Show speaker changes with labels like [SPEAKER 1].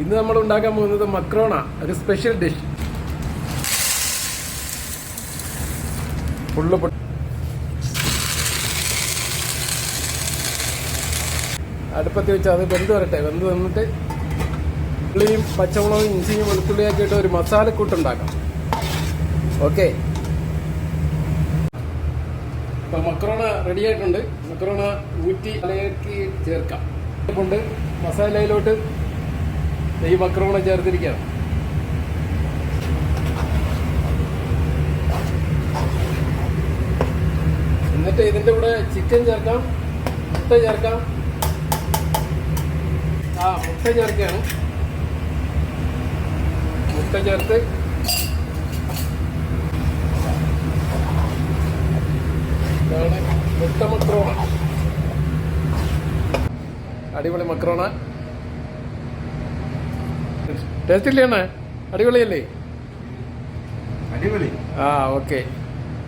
[SPEAKER 1] ഇന്ന് നമ്മൾ ഉണ്ടാക്കാൻ പോകുന്നത് മക്രോണ, ഒരു സ്പെഷ്യൽ ഡിഷ്. ഫുള്ള് അടുപ്പത്ത് വെച്ച് അത് വെന്ത് വരട്ടെ. വെന്ത് വന്നിട്ട് ഉള്ളിയും പച്ചമുളകും ഇഞ്ചിയും വെളുത്തുള്ളിയൊക്കെ ഇട്ട് ഒരു മസാലക്കൂട്ടുണ്ടാക്കാം. ഓക്കെ, ഇപ്പം മക്രോണ റെഡി ആയിട്ടുണ്ട്. മക്രോണ ഊറ്റി തലയിലേക്ക് ചേർക്കാം. കൊണ്ട് മസാലയിലോട്ട് ഈ മക്രോണ ചേർത്തിരിക്കുകയാണ്. എന്നിട്ട് ഇതിൻ്റെ കൂടെ ചിക്കൻ ചേർക്കാം, മുട്ട ചേർക്കാം. മുട്ട ചേർക്കുകയാണ്. മുട്ട ചേർത്ത് ഇതാണ് മുട്ട മക്രോണ. അടിപൊളി മക്രോണ. ടേസ്റ്റ് ഇല്ലേ? അടിപൊളിയല്ലേ?
[SPEAKER 2] അടിപൊളി.
[SPEAKER 1] ഓക്കെ.